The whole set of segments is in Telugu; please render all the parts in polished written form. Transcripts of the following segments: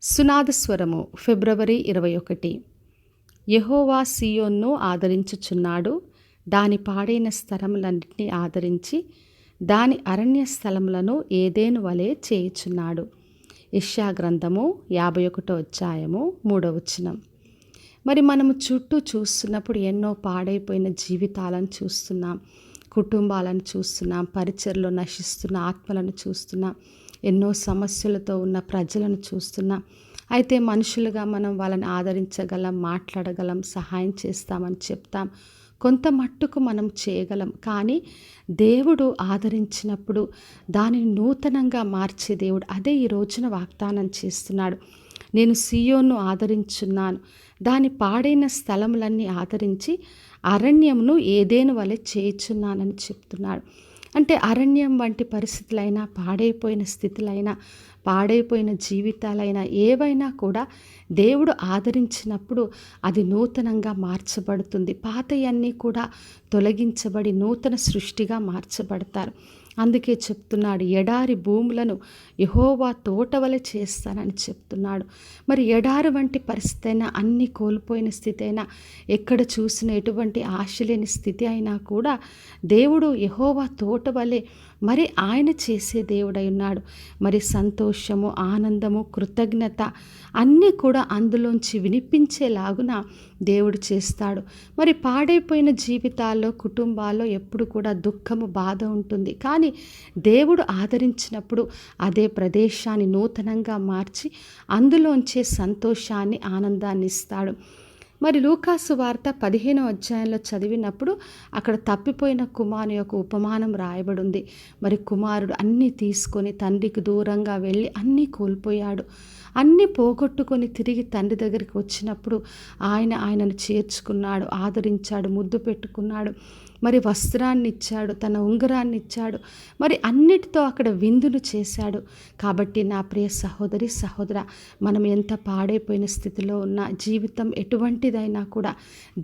సునాదస్వరము ఫిబ్రవరి 21. యెహోవా సీయోనును ఆదరించుచున్నాడు. దాని పాడైన స్థలములన్నిటినీ ఆదరించి దాని అరణ్య స్థలములను ఏదెను వలె చేయుచున్నాడు. యెషయా గ్రంథము 51వ అధ్యాయము 3వ వచనం. మరి మనము చుట్టూ చూస్తున్నప్పుడు ఎన్నో పాడైపోయిన జీవితాలను చూస్తున్నాం, కుటుంబాలను చూస్తున్నాం, పరిచర్లో నశిస్తున్న ఆత్మలను చూస్తున్నాం, ఎన్నో సమస్యలతో ఉన్న ప్రజలను చూస్తున్నాం. అయితే మనుషులుగా మనం వాళ్ళని ఆదరించగలం, మాట్లాడగలం, సహాయం చేస్తామని చెప్తాం, కొంత మట్టుకు మనం చేయగలం. కానీ దేవుడు ఆదరించినప్పుడు దానిని నూతనంగా మార్చే దేవుడు. అదే ఈ రోజున వాగ్దానం చేస్తున్నాడు. నేను సీయోనును ఆదరించున్నాను, దాని పాడైన స్థలములన్నీ ఆదరించి అరణ్యమును ఏదెను వలె చేయుచున్నానని చెప్తున్నాడు. అంటే అరణ్యం వంటి పరిస్థితులైనా, పాడైపోయిన స్థితులైనా, పాడైపోయిన జీవితాలైనా ఏవైనా కూడా దేవుడు ఆదరించినప్పుడు అది నూతనంగా మార్చబడుతుంది. పాతయన్నీ కూడా తొలగించబడి నూతన సృష్టిగా మార్చబడతారు. అందుకే చెప్తున్నాడు, ఎడారి భూములను యెహోవా తోటవలె చేస్తానని చెప్తున్నాడు. మరి ఎడారి వంటి పరిస్థితి అయినా, అన్నీ కోల్పోయిన స్థితి అయినా, ఎక్కడ చూసిన ఎటువంటి ఆశ లేని స్థితి అయినా కూడా దేవుడు యెహోవా తోటవలె మరి ఆయన చేసే దేవుడై ఉన్నాడు. మరి సంతోషము, ఆనందము, కృతజ్ఞత అన్నీ కూడా అందులోంచి వినిపించేలాగున దేవుడు చేస్తాడు. మరి పాడైపోయిన జీవితాల్లో, కుటుంబాల్లో ఎప్పుడు కూడా దుఃఖము, బాధ ఉంటుంది. కానీ దేవుడు ఆదరించినప్పుడు అదే ప్రదేశాన్ని నూతనంగా మార్చి అందులోంచే సంతోషాన్ని, ఆనందాన్ని ఇస్తాడు. మరి లూకాసు వార్త 15వ అధ్యాయంలో చదివినప్పుడు అక్కడ తప్పిపోయిన కుమారుని యొక్క ఉపమానం రాయబడి ఉంది. మరి కుమారుడు అన్నీ తీసుకొని తండ్రికి దూరంగా వెళ్ళి అన్నీ కోల్పోయాడు. అన్నీ పోగొట్టుకొని తిరిగి తండ్రి దగ్గరికి వచ్చినప్పుడు ఆయనను చేర్చుకున్నాడు, ఆదరించాడు, ముద్దు పెట్టుకున్నాడు, మరి వస్త్రాన్ని ఇచ్చాడు, తన ఉంగరాన్ని ఇచ్చాడు, మరి అన్నిటితో అక్కడ విందును చేశాడు. కాబట్టి నా ప్రియ సహోదరి, సహోదర, మనం ఎంత పాడైపోయిన స్థితిలో ఉన్నా, జీవితం ఎటువంటిదైనా కూడా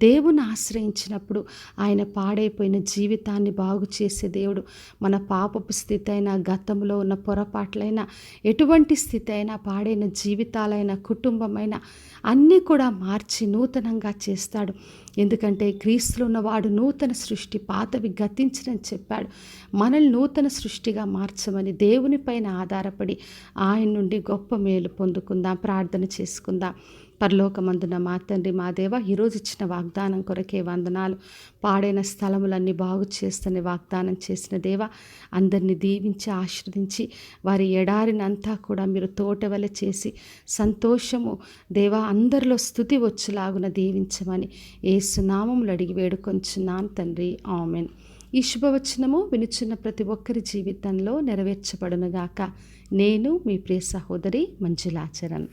దేవుని ఆశ్రయించినప్పుడు ఆయన పాడైపోయిన జీవితాన్ని బాగు చేసే దేవుడు. మన పాపపు స్థితి అయినా, గతంలో ఉన్న పొరపాట్లైనా, ఎటువంటి స్థితి అయినా, పాడైన జీవితాలైన, కుటుంబమైన అన్నీ కూడా మార్చి నూతనంగా చేస్తాడు. ఎందుకంటే క్రీస్తులో ఉన్నవాడు నూతన సృష్టి, పాతవి గతించినని చెప్పాడు. మనల్ని నూతన సృష్టిగా మార్చమని దేవునిపైన ఆధారపడి ఆయన నుండి గొప్ప మేలు పొందుకుందాం. ప్రార్థన చేసుకుందాం. పరలోకమందున మా తండ్రి, మా దేవ, ఈరోజు ఇచ్చిన వాగ్దానం కొరకే వందనాలు. పాడైన స్థలములన్నీ బాగు చేస్తని వాగ్దానం చేసిన దేవ, అందరినీ దీవించి ఆశీర్వదించి వారి ఎడారినంతా కూడా మీరు తోటవలె చేసి సంతోషము దేవ అందరిలో స్తుతి వచ్చులాగున దీవించమని యేసు నామములో అడిగి వేడుకొంచున్నాను తండ్రి, ఆమెన్. ఈ శుభవచనము వినుచున్న ప్రతి ఒక్కరి జీవితంలో నెరవేర్చబడునుగాక. నేను మీ ప్రియ సహోదరి మంజులాచరణ్.